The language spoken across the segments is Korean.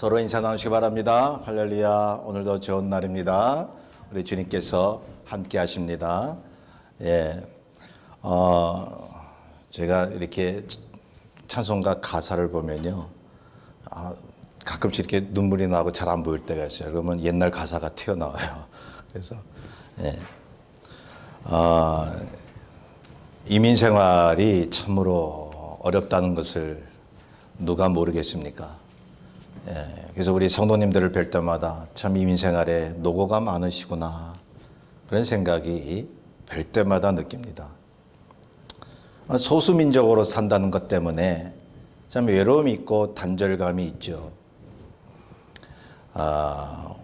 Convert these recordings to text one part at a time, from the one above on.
서로 인사 나누시기 바랍니다. 할렐루야. 오늘도 좋은 날입니다. 우리 주님께서 함께 하십니다. 예. 제가 이렇게 찬송가 가사를 보면요. 가끔씩 이렇게 눈물이 나고 잘 안 보일 때가 있어요. 그러면 옛날 가사가 튀어나와요. 그래서, 예. 이민 생활이 참으로 어렵다는 것을 누가 모르겠습니까? 예, 그래서 우리 성도님들을 뵐 때마다 참 이민 생활에 노고가 많으시구나 그런 생각이 뵐 때마다 느낍니다. 소수민족으로 산다는 것 때문에 참 외로움이 있고 단절감이 있죠.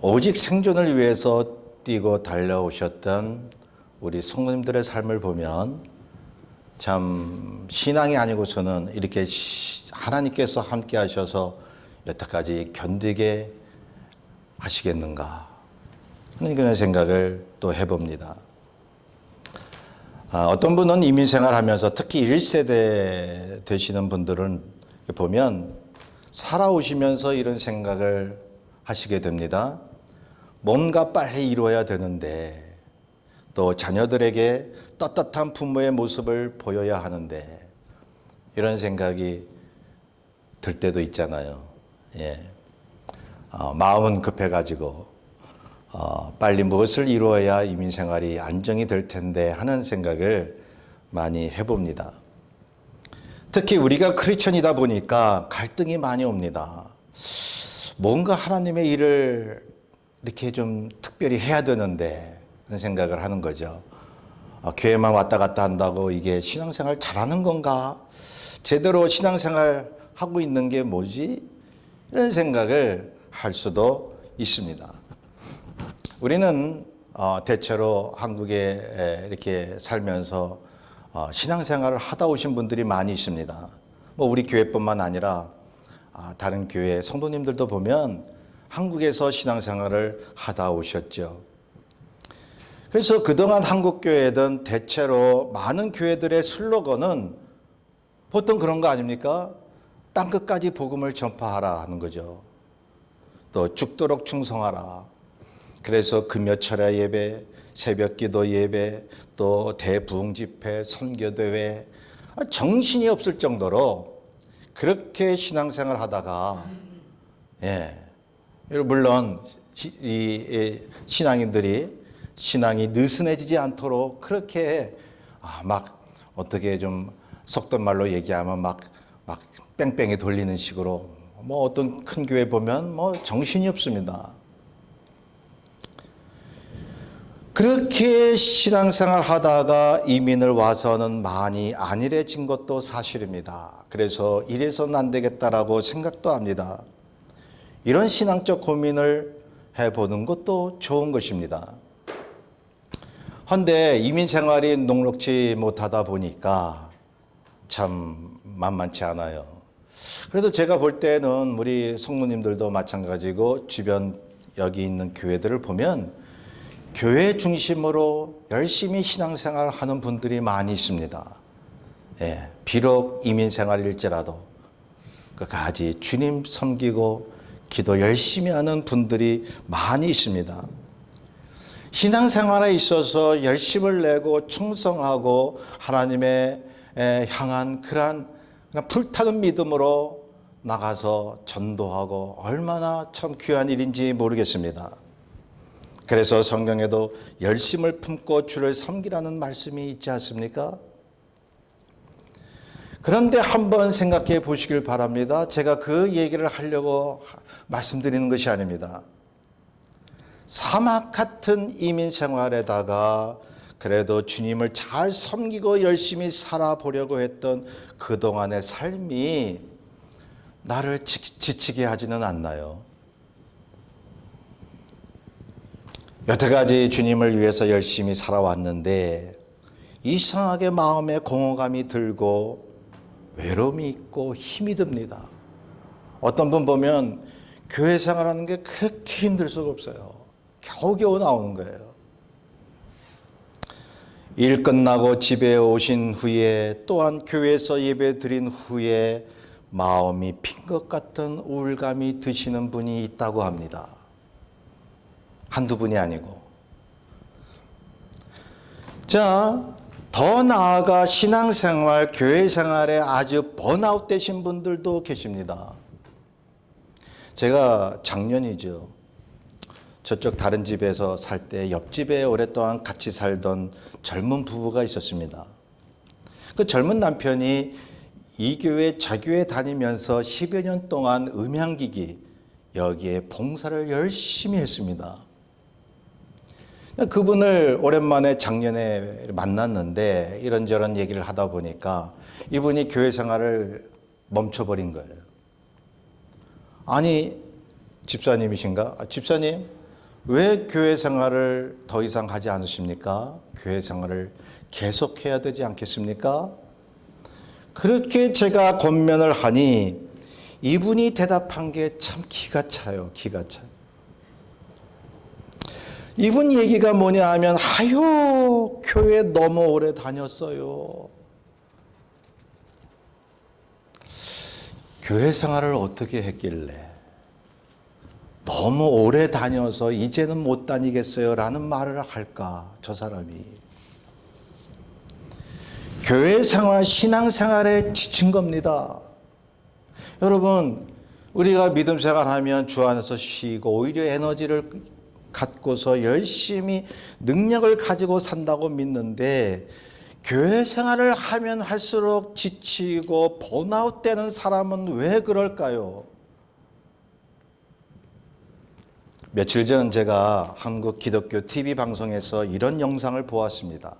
오직 생존을 위해서 뛰고 달려오셨던 우리 성도님들의 삶을 보면 참 신앙이 아니고서는 이렇게 하나님께서 함께 하셔서 여태까지 견디게 하시겠는가 그런 생각을 또 해봅니다. 어떤 분은 이민생활하면서 특히 1세대 되시는 분들은 보면 살아오시면서 이런 생각을 하시게 됩니다. 뭔가 빨리 이루어야 되는데 또 자녀들에게 떳떳한 부모의 모습을 보여야 하는데 이런 생각이 들 때도 있잖아요. 예. 마음은 급해가지고 빨리 무엇을 이루어야 이민생활이 안정이 될 텐데 하는 생각을 많이 해봅니다. 특히 우리가 크리스천이다 보니까 갈등이 많이 옵니다. 뭔가 하나님의 일을 이렇게 좀 특별히 해야 되는데 그런 생각을 하는 거죠. 교회만 왔다 갔다 한다고 이게 신앙생활 잘하는 건가? 제대로 신앙생활 하고 있는 게 뭐지? 이런 생각을 할 수도 있습니다. 우리는 대체로 한국에 이렇게 살면서 신앙생활을 하다 오신 분들이 많이 있습니다. 뭐 우리 교회뿐만 아니라 다른 교회 성도님들도 보면 한국에서 신앙생활을 하다 오셨죠. 그래서 그동안 한국 교회든 대체로 많은 교회들의 슬로건은 보통 그런 거 아닙니까? 땅끝까지 복음을 전파하라 하는 거죠. 또 죽도록 충성하라. 그래서 금요철야 예배, 새벽기도 예배, 또 대부흥 집회, 선교대회 정신이 없을 정도로 그렇게 신앙생활 하다가 물론 신앙인들이 신앙이 느슨해지지 않도록 그렇게 막 어떻게 좀 속된 말로 얘기하면 막 뺑뺑이 돌리는 식으로 뭐 어떤 큰 교회 보면 뭐 정신이 없습니다. 그렇게 신앙생활 하다가 이민을 와서는 많이 안일해진 것도 사실입니다. 그래서 이래서는 안 되겠다라고 생각도 합니다. 이런 신앙적 고민을 해보는 것도 좋은 것입니다. 그런데 이민 생활이 녹록지 못하다 보니까 참 만만치 않아요. 그래도 제가 볼 때는 우리 성도님들도 마찬가지고 주변 여기 있는 교회들을 보면 교회 중심으로 열심히 신앙생활 하는 분들이 많이 있습니다. 예, 비록 이민생활일지라도 끝까지 주님 섬기고 기도 열심히 하는 분들이 많이 있습니다. 신앙생활에 있어서 열심을 내고 충성하고 하나님의 향한 그러한 불타는 믿음으로 나가서 전도하고 얼마나 참 귀한 일인지 모르겠습니다. 그래서 성경에도 열심을 품고 주를 섬기라는 말씀이 있지 않습니까? 그런데 한번 생각해 보시길 바랍니다. 제가 그 얘기를 하려고 말씀드리는 것이 아닙니다. 사막 같은 이민 생활에다가 그래도 주님을 잘 섬기고 열심히 살아보려고 했던 그동안의 삶이 나를 지치게 하지는 않나요? 여태까지 주님을 위해서 열심히 살아왔는데 이상하게 마음에 공허감이 들고 외로움이 있고 힘이 듭니다. 어떤 분 보면 교회 생활하는 게 그렇게 힘들 수가 없어요. 겨우겨우 나오는 거예요. 일 끝나고 집에 오신 후에 또한 교회에서 예배 드린 후에 마음이 핀 것 같은 우울감이 드시는 분이 있다고 합니다. 한두 분이 아니고. 자, 더 나아가 신앙생활, 교회생활에 아주 번아웃 되신 분들도 계십니다. 제가 작년이죠. 저쪽 다른 집에서 살 때 옆집에 오랫동안 같이 살던 젊은 부부가 있었습니다. 그 젊은 남편이 이 교회 저 교회 다니면서 10여 년 동안 음향기기 여기에 봉사를 열심히 했습니다. 그분을 오랜만에 작년에 만났는데 이런저런 얘기를 하다 보니까 이분이 교회 생활을 멈춰버린 거예요. 아니, 집사님이신가? 집사님, 왜 교회 생활을 더 이상 하지 않으십니까? 교회 생활을 계속해야 되지 않겠습니까? 그렇게 제가 권면을 하니 이분이 대답한 게 참 기가 차요. 기가 차요. 이분 얘기가 뭐냐 하면 아유, 교회 너무 오래 다녔어요. 교회 생활을 어떻게 했길래 너무 오래 다녀서 이제는 못 다니겠어요 라는 말을 할까, 저 사람이. 교회 생활, 신앙 생활에 지친 겁니다. 여러분, 우리가 믿음 생활하면 주 안에서 쉬고 오히려 에너지를 갖고서 열심히 능력을 가지고 산다고 믿는데 교회 생활을 하면 할수록 지치고 번아웃 되는 사람은 왜 그럴까요? 며칠 전 제가 한국 기독교 TV 방송에서 이런 영상을 보았습니다.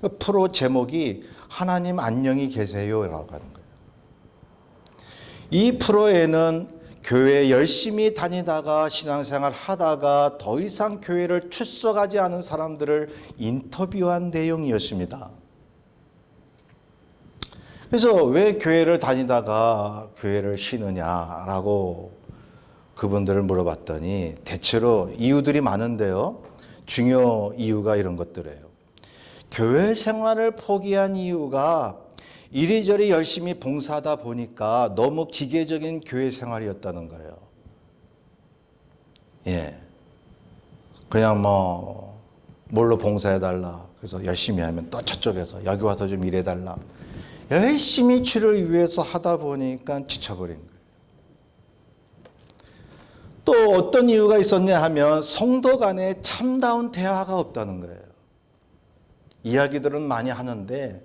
그 프로 제목이 하나님 안녕히 계세요라고 하는 거예요. 이 프로에는 교회 열심히 다니다가 신앙생활 하다가 더 이상 교회를 출석하지 않은 사람들을 인터뷰한 내용이었습니다. 그래서 왜 교회를 다니다가 교회를 쉬느냐라고 그분들을 물어봤더니 대체로 이유들이 많은데요. 중요 이유가 이런 것들이에요. 교회 생활을 포기한 이유가 이리저리 열심히 봉사하다 보니까 너무 기계적인 교회 생활이었다는 거예요. 예. 그냥 뭘로 봉사해달라. 그래서 열심히 하면 또 저쪽에서 여기 와서 좀 일해달라. 열심히 주를 위해서 하다 보니까 지쳐버린 거예요. 또 어떤 이유가 있었냐 하면 성도 간에 참다운 대화가 없다는 거예요. 이야기들은 많이 하는데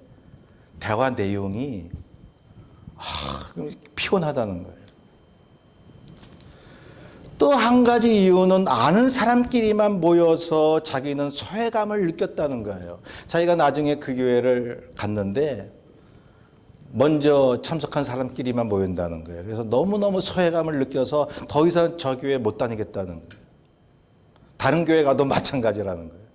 대화 내용이 피곤하다는 거예요. 또 한 가지 이유는 아는 사람끼리만 모여서 자기는 소외감을 느꼈다는 거예요. 자기가 나중에 그 교회를 갔는데 먼저 참석한 사람끼리만 모인다는 거예요. 그래서 너무너무 소외감을 느껴서 더 이상 저 교회 못 다니겠다는 거예요. 다른 교회 가도 마찬가지라는 거예요.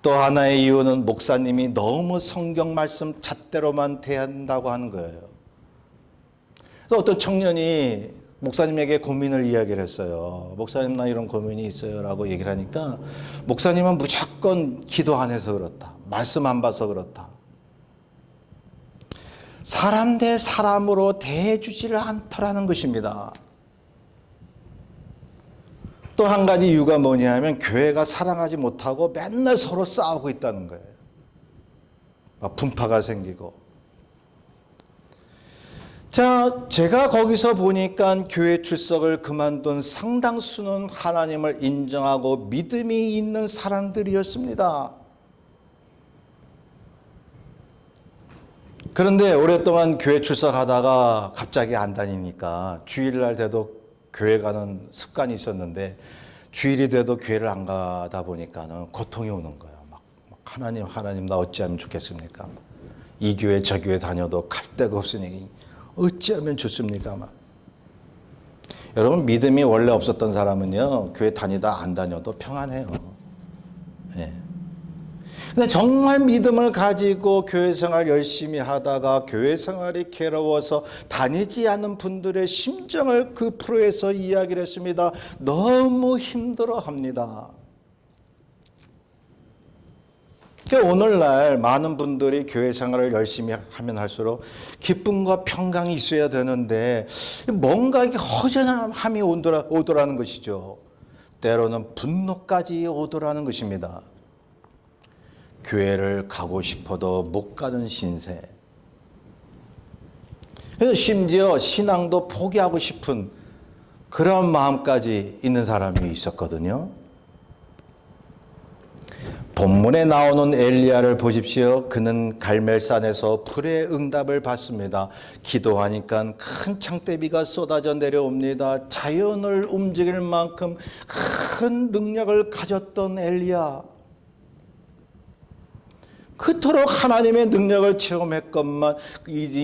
또 하나의 이유는 목사님이 너무 성경 말씀 잣대로만 대한다고 하는 거예요. 그래서 어떤 청년이 목사님에게 고민을 이야기를 했어요. 목사님, 나 이런 고민이 있어요 라고 얘기를 하니까 목사님은 무조건 기도 안 해서 그렇다. 말씀 안 봐서 그렇다. 사람 대 사람으로 대해주지를 않더라는 것입니다. 또 한 가지 이유가 뭐냐면 교회가 사랑하지 못하고 맨날 서로 싸우고 있다는 거예요. 막 분파가 생기고. 자, 제가 거기서 보니까 교회 출석을 그만둔 상당수는 하나님을 인정하고 믿음이 있는 사람들이었습니다. 그런데 오랫동안 교회 출석하다가 갑자기 안 다니니까 주일날 돼도 교회 가는 습관이 있었는데 주일이 돼도 교회를 안 가다 보니까는 고통이 오는 거예요. 막 하나님 나 어찌하면 좋겠습니까? 이 교회 저 교회 다녀도 갈 데가 없으니 어찌하면 좋습니까? 막. 여러분, 믿음이 원래 없었던 사람은요 교회 다니다 안 다녀도 평안해요. 예. 근데 정말 믿음을 가지고 교회 생활 열심히 하다가 교회 생활이 괴로워서 다니지 않는 분들의 심정을 그 프로에서 이야기를 했습니다. 너무 힘들어 합니다. 그러니까 오늘날 많은 분들이 교회 생활을 열심히 하면 할수록 기쁨과 평강이 있어야 되는데 뭔가 이게 허전함이 오더라는 것이죠. 때로는 분노까지 오더라는 것입니다. 교회를 가고 싶어도 못 가는 신세. 그래서 심지어 신앙도 포기하고 싶은 그런 마음까지 있는 사람이 있었거든요. 본문에 나오는 엘리야를 보십시오. 그는 갈멜산에서 불의 응답을 받습니다. 기도하니까 큰 창대비가 쏟아져 내려옵니다. 자연을 움직일 만큼 큰 능력을 가졌던 엘리야. 그토록 하나님의 능력을 체험했건만,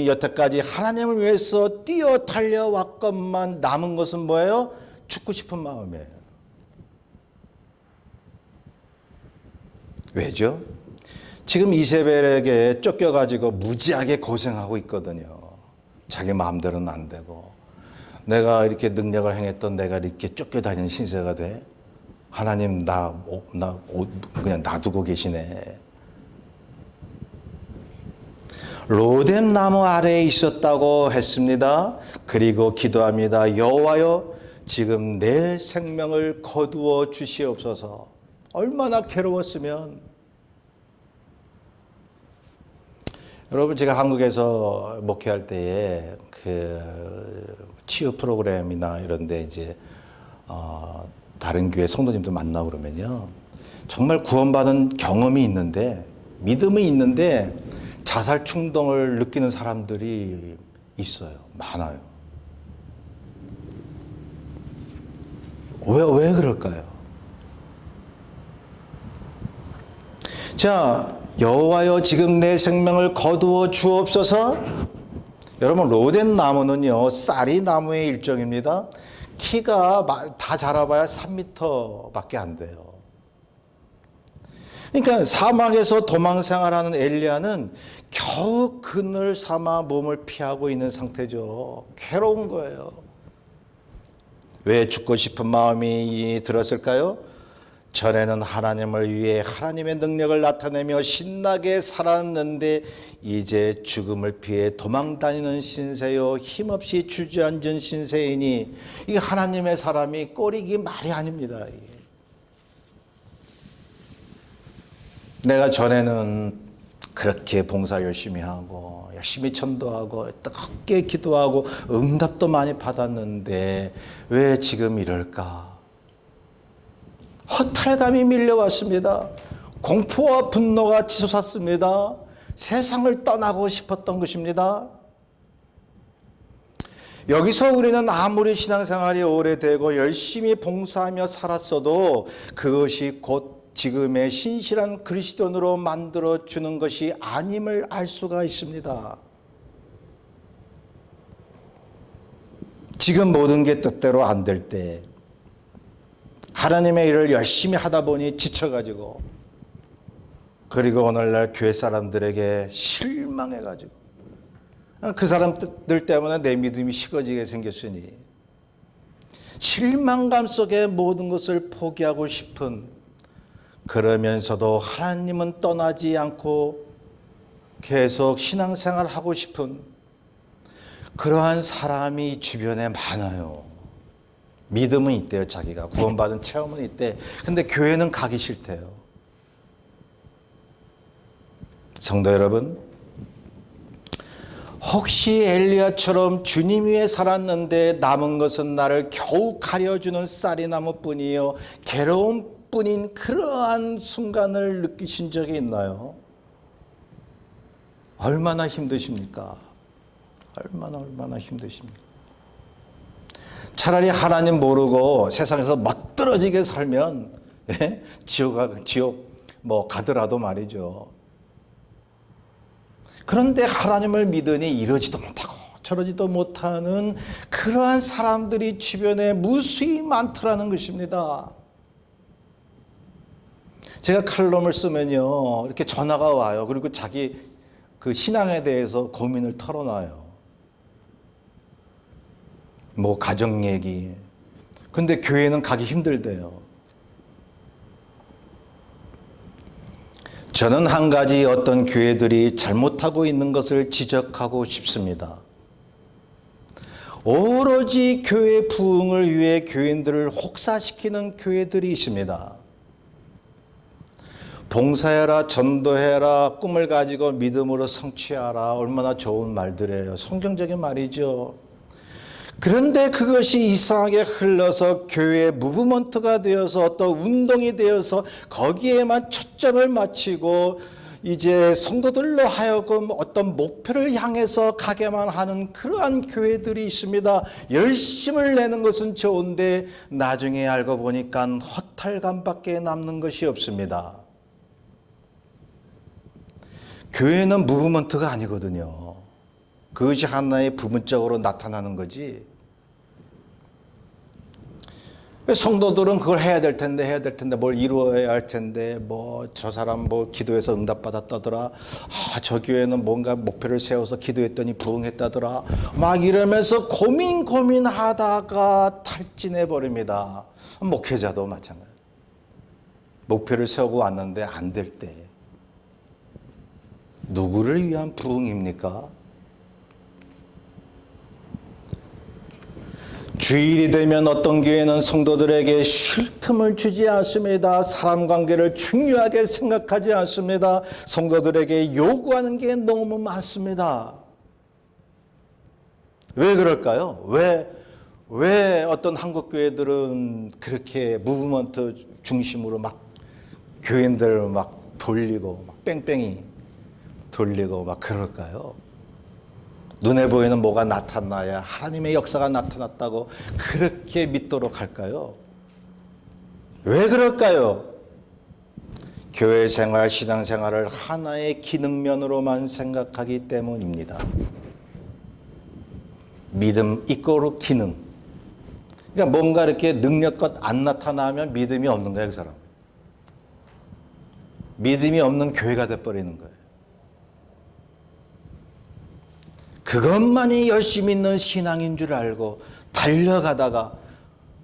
여태까지 하나님을 위해서 뛰어 달려왔건만 남은 것은 뭐예요? 죽고 싶은 마음이에요. 왜죠? 지금 이세벨에게 쫓겨가지고 무지하게 고생하고 있거든요. 자기 마음대로는 안 되고. 내가 이렇게 능력을 행했던 내가 이렇게 쫓겨다니는 신세가 돼? 하나님 그냥 놔두고 계시네. 로뎀 나무 아래에 있었다고 했습니다. 그리고 기도합니다. 여호와여, 지금 내 생명을 거두어 주시옵소서. 얼마나 괴로웠으면. 여러분, 제가 한국에서 목회할 때에 그 치유 프로그램이나 이런 데 이제 다른 교회 성도님들 만나고 그러면요, 정말 구원받은 경험이 있는데, 믿음이 있는데 자살 충동을 느끼는 사람들이 있어요. 많아요. 왜 그럴까요? 자, 여호와여, 지금 내 생명을 거두어 주옵소서. 여러분, 로뎀 나무는요, 쌀이 나무의 일종입니다. 키가 다 자라봐야 3m밖에 안 돼요. 그러니까 사막에서 도망 생활하는 엘리야는 겨우 그늘 삼아 몸을 피하고 있는 상태죠. 괴로운 거예요. 왜 죽고 싶은 마음이 들었을까요? 전에는 하나님을 위해 하나님의 능력을 나타내며 신나게 살았는데 이제 죽음을 피해 도망다니는 신세요, 힘없이 주저앉은 신세이니, 이게 하나님의 사람이 꼴이기 말이 아닙니다. 내가 전에는 그렇게 봉사 열심히 하고 열심히 전도하고 뜨겁게 기도하고 응답도 많이 받았는데 왜 지금 이럴까? 허탈감이 밀려왔습니다. 공포와 분노가 치솟았습니다. 세상을 떠나고 싶었던 것입니다. 여기서 우리는 아무리 신앙생활이 오래되고 열심히 봉사하며 살았어도 그것이 곧 지금의 신실한 그리스도인으로 만들어주는 것이 아님을 알 수가 있습니다. 지금 모든 게 뜻대로 안 될 때, 하나님의 일을 열심히 하다 보니 지쳐가지고, 그리고 오늘날 교회 사람들에게 실망해가지고, 그 사람들 때문에 내 믿음이 식어지게 생겼으니 실망감 속에 모든 것을 포기하고 싶은, 그러면서도 하나님은 떠나지 않고 계속 신앙생활 하고 싶은 그러한 사람이 주변에 많아요. 믿음은 있대요. 자기가 구원받은 체험은 있대. 근데 교회는 가기 싫대요. 성도 여러분, 혹시 엘리야처럼 주님 위에 살았는데 남은 것은 나를 겨우 가려주는 쌀이 나무뿐이요, 괴로움 뿐인 그러한 순간을 느끼신 적이 있나요? 얼마나 힘드십니까? 얼마나 힘드십니까? 차라리 하나님 모르고 세상에서 멋들어지게 살면, 지옥 가더라도 말이죠. 그런데 하나님을 믿으니 이러지도 못하고 저러지도 못하는 그러한 사람들이 주변에 무수히 많더라는 것입니다. 제가 칼럼을 쓰면요, 이렇게 전화가 와요. 그리고 자기 그 신앙에 대해서 고민을 털어놔요. 뭐 가정 얘기. 근데 교회는 가기 힘들대요. 저는 한 가지 어떤 교회들이 잘못하고 있는 것을 지적하고 싶습니다. 오로지 교회 부흥을 위해 교인들을 혹사시키는 교회들이 있습니다. 봉사해라, 전도해라, 꿈을 가지고 믿음으로 성취하라. 얼마나 좋은 말들이에요. 성경적인 말이죠. 그런데 그것이 이상하게 흘러서 교회의 무브먼트가 되어서 어떤 운동이 되어서 거기에만 초점을 맞추고 이제 성도들로 하여금 어떤 목표를 향해서 가게만 하는 그러한 교회들이 있습니다. 열심을 내는 것은 좋은데 나중에 알고 보니까 허탈감밖에 남는 것이 없습니다. 교회는 무브먼트가 아니거든요. 그것이 하나의 부분적으로 나타나는 거지. 성도들은 그걸 해야 될 텐데 뭘 이루어야 할 텐데 저 사람 기도해서 응답받았다더라. 저 교회는 뭔가 목표를 세워서 기도했더니 부응했다더라. 막 이러면서 고민하다가 탈진해 버립니다. 목회자도 마찬가지. 목표를 세우고 왔는데 안 될 때 누구를 위한 부응입니까? 주일이 되면 어떤 교회는 성도들에게 쉴 틈을 주지 않습니다. 사람 관계를 중요하게 생각하지 않습니다. 성도들에게 요구하는 게 너무 많습니다. 왜 그럴까요? 왜 어떤 한국 교회들은 그렇게 무브먼트 중심으로 막 교인들 막 돌리고 막 뺑뺑이 돌리고 막 그럴까요? 눈에 보이는 뭐가 나타나야 하나님의 역사가 나타났다고 그렇게 믿도록 할까요? 왜 그럴까요? 교회 생활, 신앙 생활을 하나의 기능면으로만 생각하기 때문입니다. 믿음 이꼬르 기능. 그러니까 뭔가 이렇게 능력껏 안 나타나면 믿음이 없는 거예요, 그 사람. 믿음이 없는 교회가 돼버리는 거예요. 그것만이 열심히 있는 신앙인 줄 알고 달려가다가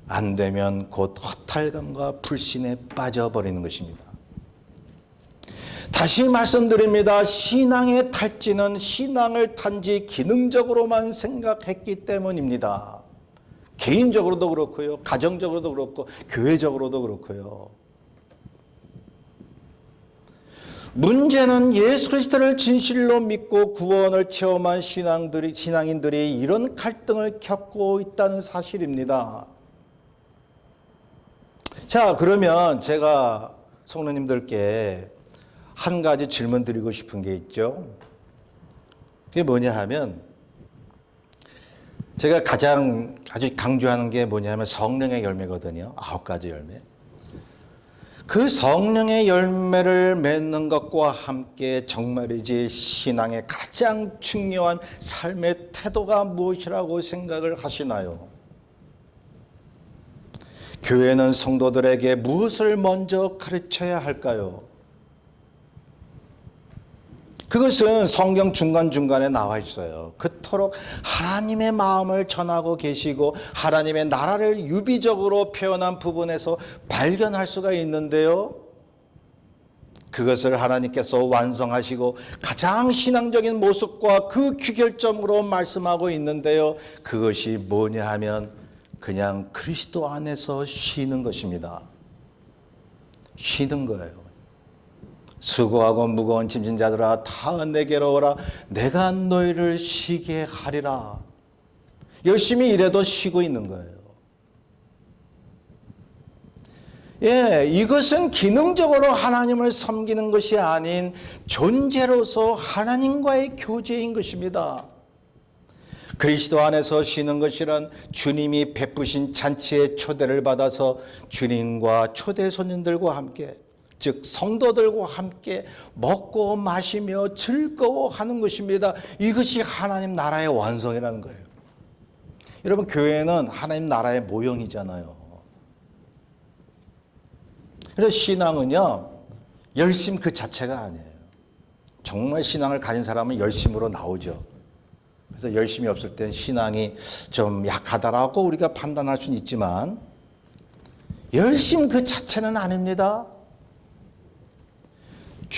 안 되면 곧 허탈감과 불신에 빠져버리는 것입니다. 다시 말씀드립니다. 신앙의 탈진은 신앙을 단지 기능적으로만 생각했기 때문입니다. 개인적으로도 그렇고요. 가정적으로도 그렇고 교회적으로도 그렇고요. 문제는 예수 그리스도를 진실로 믿고 구원을 체험한 신앙인들이 이런 갈등을 겪고 있다는 사실입니다. 자, 그러면 제가 성도님들께 한 가지 질문 드리고 싶은 게 있죠. 그게 뭐냐 하면 제가 아주 강조하는 게 뭐냐 하면 성령의 열매거든요. 9가지 열매. 그 성령의 열매를 맺는 것과 함께 정말이지 신앙의 가장 중요한 삶의 태도가 무엇이라고 생각을 하시나요? 교회는 성도들에게 무엇을 먼저 가르쳐야 할까요? 그것은 성경 중간중간에 나와 있어요. 그토록 하나님의 마음을 전하고 계시고 하나님의 나라를 유비적으로 표현한 부분에서 발견할 수가 있는데요. 그것을 하나님께서 완성하시고 가장 신앙적인 모습과 그 귀결점으로 말씀하고 있는데요. 그것이 뭐냐 하면 그냥 그리스도 안에서 쉬는 것입니다. 쉬는 거예요. 수고하고 무거운 짐진 자들아 다 내게로 오라. 내가 너희를 쉬게 하리라. 열심히 일해도 쉬고 있는 거예요. 이것은 기능적으로 하나님을 섬기는 것이 아닌 존재로서 하나님과의 교제인 것입니다. 그리스도 안에서 쉬는 것이란 주님이 베푸신 잔치의 초대를 받아서 주님과 초대 손님들과 함께 즉 성도들과 함께 먹고 마시며 즐거워하는 것입니다. 이것이 하나님 나라의 완성이라는 거예요. 여러분 교회는 하나님 나라의 모형이잖아요. 그래서 신앙은요 열심 그 자체가 아니에요. 정말 신앙을 가진 사람은 열심으로 나오죠. 그래서 열심이 없을 땐 신앙이 좀 약하다라고 우리가 판단할 수는 있지만 열심 그 자체는 아닙니다.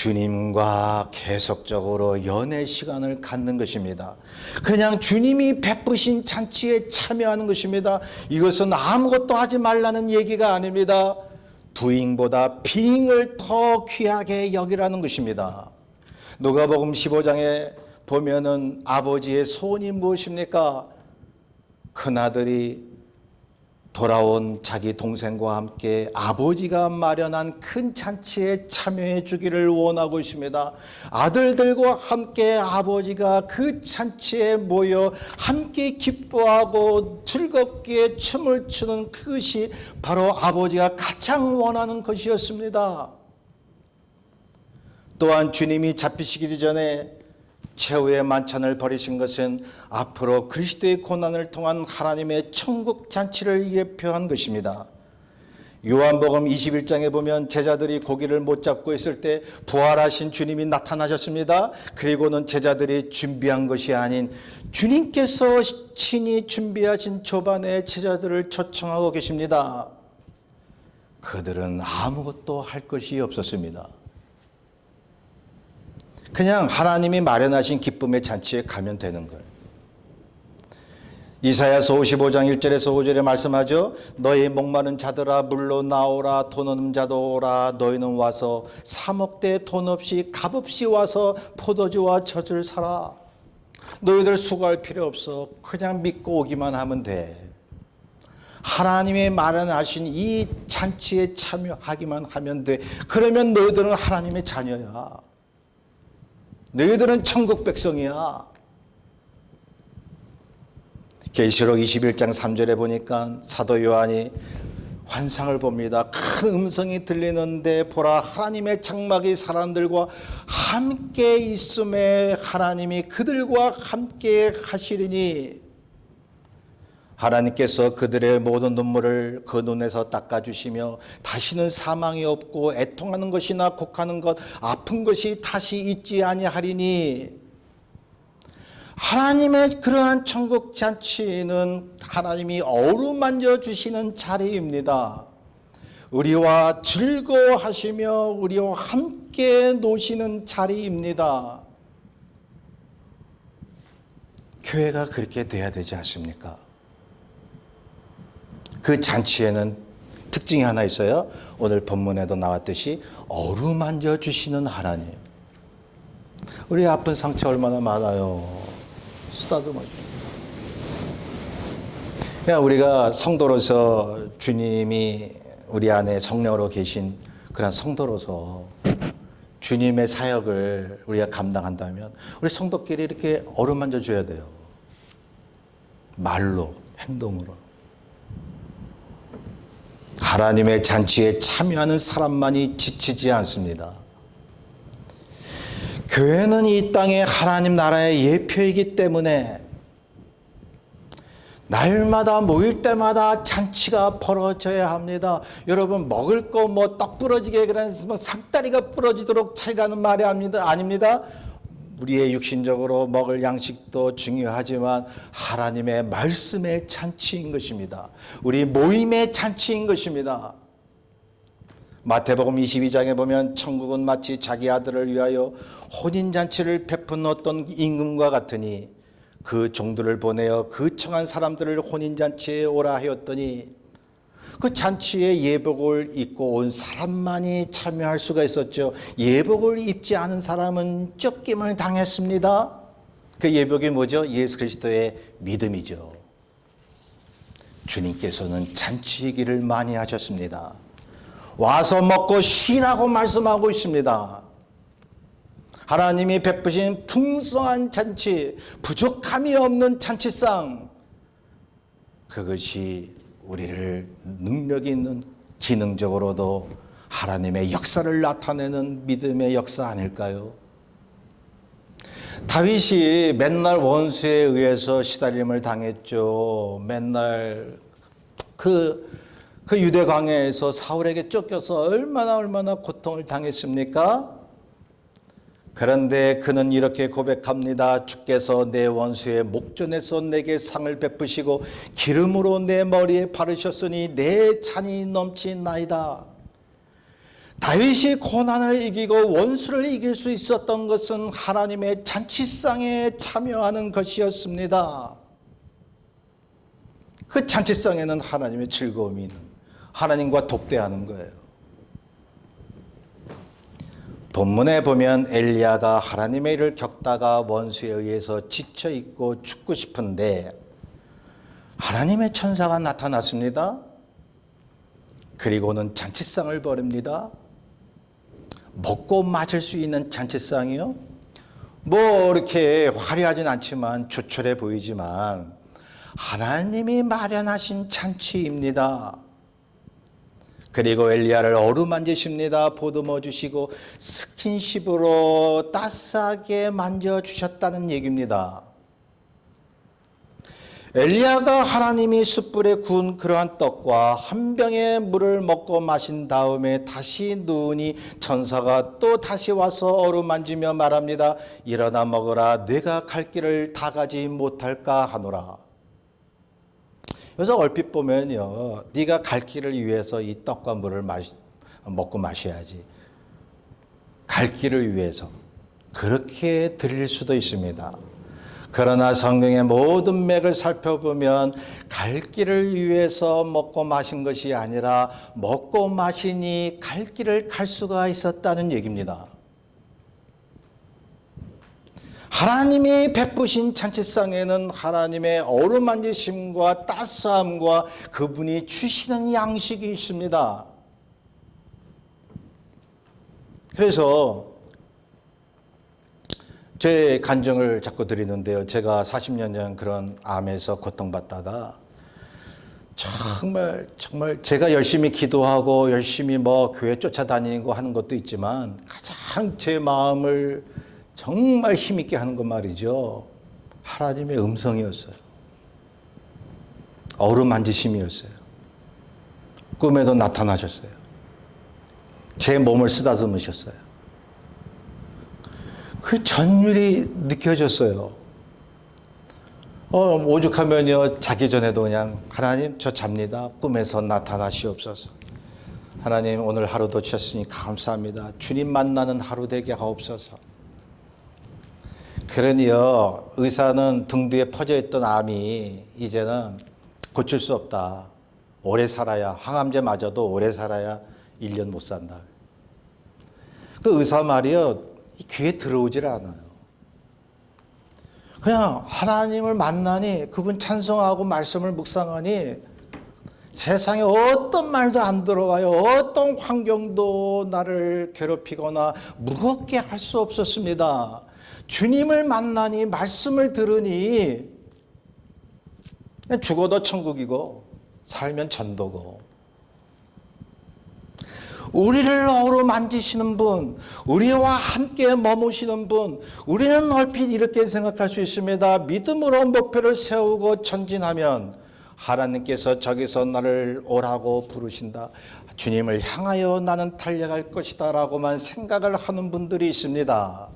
주님과 계속적으로 연애 시간을 갖는 것입니다. 그냥 주님이 베푸신 잔치에 참여하는 것입니다. 이것은 아무것도 하지 말라는 얘기가 아닙니다. doing보다 being을 더 귀하게 여기라는 것입니다. 누가복음 15장에 보면은 아버지의 소원이 무엇입니까? 큰아들이 돌아온 자기 동생과 함께 아버지가 마련한 큰 잔치에 참여해 주기를 원하고 있습니다. 아들들과 함께 아버지가 그 잔치에 모여 함께 기뻐하고 즐겁게 춤을 추는 그것이 바로 아버지가 가장 원하는 것이었습니다. 또한 주님이 잡히시기 전에 최후의 만찬을 벌이신 것은 앞으로 그리스도의 고난을 통한 하나님의 천국 잔치를 예표한 것입니다. 요한복음 21장에 보면 제자들이 고기를 못 잡고 있을 때 부활하신 주님이 나타나셨습니다. 그리고는 제자들이 준비한 것이 아닌 주님께서 친히 준비하신 조반의 제자들을 초청하고 계십니다. 그들은 아무것도 할 것이 없었습니다. 그냥 하나님이 마련하신 기쁨의 잔치에 가면 되는 거예요. 이사야서 55장 1절에서 5절에 말씀하죠. 너희 목마른 자들아 물로 나오라. 돈 없는 자도 오라. 너희는 와서 사 먹되 돈 없이 값없이 와서 포도주와 젖을 사라. 너희들 수고할 필요 없어. 그냥 믿고 오기만 하면 돼. 하나님이 마련하신 이 잔치에 참여하기만 하면 돼. 그러면 너희들은 하나님의 자녀야. 너희들은 천국 백성이야. 계시록 21장 3절에 보니까 사도 요한이 환상을 봅니다. 큰 음성이 들리는데 보라 하나님의 장막이 사람들과 함께 있음에 하나님이 그들과 함께 하시리니 하나님께서 그들의 모든 눈물을 그 눈에서 닦아주시며 다시는 사망이 없고 애통하는 것이나 곡하는 것 아픈 것이 다시 있지 아니하리니 하나님의 그러한 천국 잔치는 하나님이 어루만져 주시는 자리입니다. 우리와 즐거워하시며 우리와 함께 노시는 자리입니다. 교회가 그렇게 돼야 되지 않습니까? 그 잔치에는 특징이 하나 있어요. 오늘 본문에도 나왔듯이 어루만져 주시는 하나님. 우리 아픈 상처 얼마나 많아요. 쓰다듬어. 그냥 우리가 성도로서 주님이 우리 안에 성령으로 계신 그런 성도로서 주님의 사역을 우리가 감당한다면 우리 성도끼리 이렇게 어루만져 줘야 돼요. 말로, 행동으로. 하나님의 잔치에 참여하는 사람만이 지치지 않습니다. 교회는 이 땅에 하나님 나라의 예표이기 때문에 날마다 모일 때마다 잔치가 벌어져야 합니다. 여러분 먹을 거 뭐 떡 부러지게 그래서 상다리가 부러지도록 차리라는 말이 아닙니다. 우리의 육신적으로 먹을 양식도 중요하지만 하나님의 말씀의 잔치인 것입니다. 우리 모임의 잔치인 것입니다. 마태복음 22장에 보면 천국은 마치 자기 아들을 위하여 혼인잔치를 베푼 어떤 임금과 같으니 그 종들을 보내어 그 청한 사람들을 혼인잔치에 오라 하였더니 그 잔치에 예복을 입고 온 사람만이 참여할 수가 있었죠. 예복을 입지 않은 사람은 쫓김을 당했습니다. 그 예복이 뭐죠? 예수 그리스도의 믿음이죠. 주님께서는 잔치이기를 많이 하셨습니다. 와서 먹고 쉬라고 말씀하고 있습니다. 하나님이 베푸신 풍성한 잔치, 부족함이 없는 잔치상, 그것이 우리를 능력 있는 기능적으로도 하나님의 역사를 나타내는 믿음의 역사 아닐까요? 다윗이 맨날 원수에 의해서 시달림을 당했죠. 맨날 그 유대 광야에서 사울에게 쫓겨서 얼마나 고통을 당했습니까? 그런데 그는 이렇게 고백합니다. 주께서 내 원수의 목전에서 내게 상을 베푸시고 기름으로 내 머리에 바르셨으니 내 잔이 넘치나이다. 다윗이 고난을 이기고 원수를 이길 수 있었던 것은 하나님의 잔치상에 참여하는 것이었습니다. 그 잔치상에는 하나님의 즐거움이 있는, 하나님과 독대하는 거예요. 본문에 보면 엘리야가 하나님의 일을 겪다가 원수에 의해서 지쳐 있고 죽고 싶은데 하나님의 천사가 나타났습니다. 그리고는 잔치상을 벌입니다. 먹고 마실 수 있는 잔치상이요. 뭐 이렇게 화려하진 않지만 조촐해 보이지만 하나님이 마련하신 잔치입니다. 그리고 엘리야를 어루만지십니다. 보듬어 주시고 스킨십으로 따스하게 만져주셨다는 얘기입니다. 엘리야가 하나님이 숯불에 구운 그러한 떡과 한 병의 물을 먹고 마신 다음에 다시 누우니 천사가 또 다시 와서 어루만지며 말합니다. 일어나 먹으라. 네가 갈 길을 다 가지 못할까 하노라. 그래서 얼핏 보면요, 네가 갈 길을 위해서 이 떡과 물을 먹고 마셔야지. 갈 길을 위해서 그렇게 들릴 수도 있습니다. 그러나 성경의 모든 맥을 살펴보면 갈 길을 위해서 먹고 마신 것이 아니라 먹고 마시니 갈 길을 갈 수가 있었다는 얘기입니다. 하나님이 베푸신 잔치상에는 하나님의 어루만지심과 따스함과 그분이 주시는 양식이 있습니다. 그래서 제 간증을 자꾸 드리는데요. 제가 40년 전 그런 암에서 고통받다가 정말 제가 열심히 기도하고 열심히 뭐 교회 쫓아다니고 하는 것도 있지만 가장 제 마음을 정말 힘있게 하는 건 말이죠. 하나님의 음성이었어요. 어루만지심이었어요. 꿈에도 나타나셨어요. 제 몸을 쓰다듬으셨어요. 그 전율이 느껴졌어요. 오죽하면요, 자기 전에도 그냥 하나님 저 잡니다. 꿈에서 나타나시옵소서. 하나님 오늘 하루도 주셨으니 감사합니다. 주님 만나는 하루 되게 하옵소서. 그러니요, 의사는 등 뒤에 퍼져 있던 암이 이제는 고칠 수 없다. 오래 살아야, 항암제 맞아도 오래 살아야 1년 못 산다. 그 의사 말이요, 귀에 들어오질 않아요. 그냥 하나님을 만나니, 그분 찬송하고 말씀을 묵상하니 세상에 어떤 말도 안 들어와요. 어떤 환경도 나를 괴롭히거나 무겁게 할 수 없었습니다. 주님을 만나니, 말씀을 들으니 죽어도 천국이고 살면 전도고, 우리를 어루만지시는 분, 우리와 함께 머무시는 분, 우리는 얼핏 이렇게 생각할 수 있습니다. 믿음으로 목표를 세우고 전진하면 하나님께서 저기서 나를 오라고 부르신다. 주님을 향하여 나는 달려갈 것이다 라고만 생각을 하는 분들이 있습니다.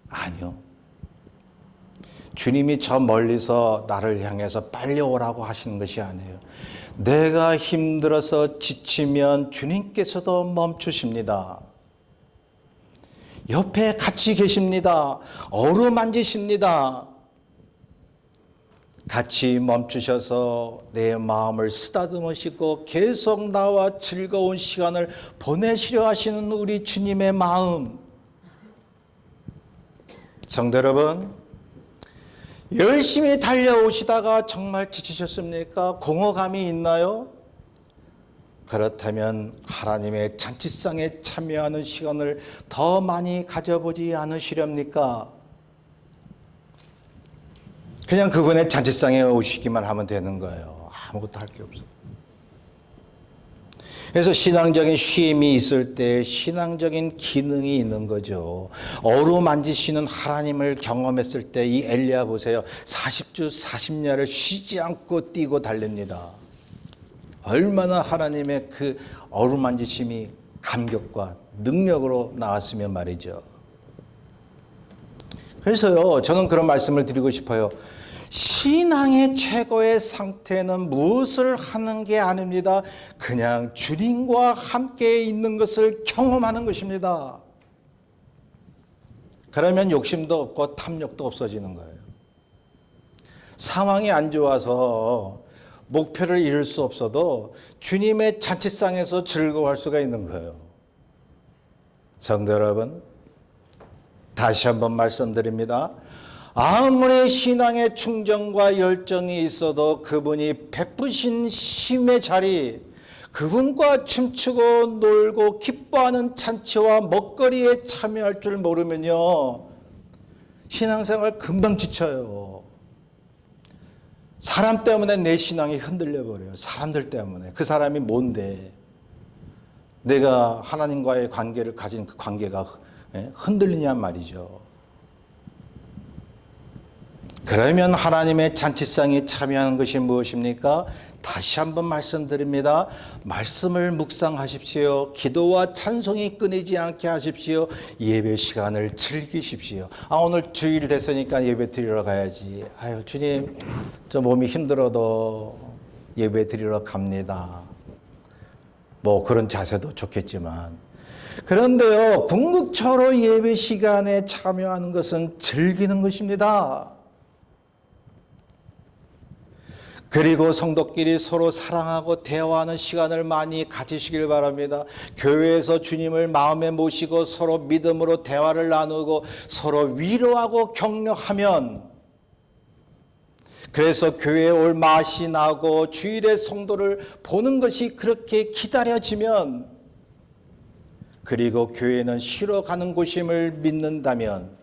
아니요. 주님이 저 멀리서 나를 향해서 빨리 오라고 하시는 것이 아니에요. 내가 힘들어서 지치면 주님께서도 멈추십니다. 옆에 같이 계십니다. 어루만지십니다. 같이 멈추셔서 내 마음을 쓰다듬으시고 계속 나와 즐거운 시간을 보내시려 하시는 우리 주님의 마음. 성도 여러분, 열심히 달려오시다가 정말 지치셨습니까? 공허감이 있나요? 그렇다면 하나님의 잔치상에 참여하는 시간을 더 많이 가져보지 않으시렵니까? 그냥 그분의 잔치상에 오시기만 하면 되는 거예요. 아무것도 할 게 없어요. 그래서 신앙적인 쉼이 있을 때 신앙적인 기능이 있는 거죠. 어루만지시는 하나님을 경험했을 때 이 엘리야 보세요. 40주 40야를 쉬지 않고 뛰고 달립니다. 얼마나 하나님의 그 어루만지심이 감격과 능력으로 나왔으면 말이죠. 그래서요, 저는 그런 말씀을 드리고 싶어요. 신앙의 최고의 상태는 무엇을 하는 게 아닙니다. 그냥 주님과 함께 있는 것을 경험하는 것입니다. 그러면 욕심도 없고 탐욕도 없어지는 거예요. 상황이 안 좋아서 목표를 이룰 수 없어도 주님의 잔치상에서 즐거워할 수가 있는 거예요. 성도 여러분, 다시 한번 말씀드립니다. 아무리 신앙의 충정과 열정이 있어도 그분이 베푸신 쉼의 자리, 그분과 춤추고 놀고 기뻐하는 잔치와 먹거리에 참여할 줄 모르면요, 신앙생활 금방 지쳐요. 사람 때문에 내 신앙이 흔들려 버려요. 사람들 때문에. 그 사람이 뭔데? 내가 하나님과의 관계를 가진 그 관계가 흔들리냔 말이죠. 그러면 하나님의 잔치상에 참여하는 것이 무엇입니까? 다시 한번 말씀드립니다. 말씀을 묵상하십시오. 기도와 찬송이 끊이지 않게 하십시오. 예배 시간을 즐기십시오. 오늘 주일 됐으니까 예배 드리러 가야지. 아유, 주님, 저 몸이 힘들어도 예배 드리러 갑니다. 뭐 그런 자세도 좋겠지만, 그런데요, 궁극적으로 예배 시간에 참여하는 것은 즐기는 것입니다. 그리고 성도끼리 서로 사랑하고 대화하는 시간을 많이 가지시길 바랍니다. 교회에서 주님을 마음에 모시고 서로 믿음으로 대화를 나누고 서로 위로하고 격려하면, 그래서 교회에 올 맛이 나고 주일에 성도를 보는 것이 그렇게 기다려지면, 그리고 교회는 쉬러 가는 곳임을 믿는다면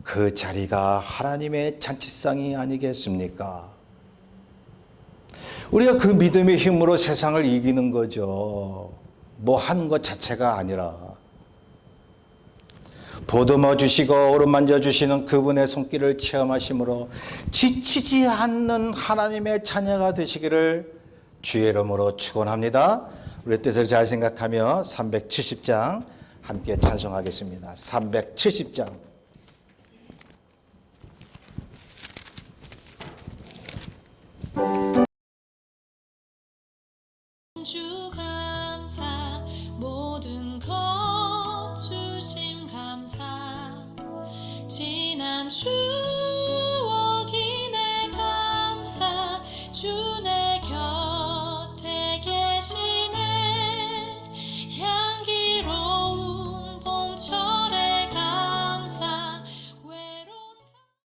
그 자리가 하나님의 잔치상이 아니겠습니까? 우리가 그 믿음의 힘으로 세상을 이기는 거죠. 뭐 하는 것 자체가 아니라 보듬어 주시고 어루만져 주시는 그분의 손길을 체험하심으로 지치지 않는 하나님의 자녀가 되시기를 주의 이름으로 축원합니다. 우리 뜻을 잘 생각하며 370장 함께 찬송하겠습니다. 370장. 주가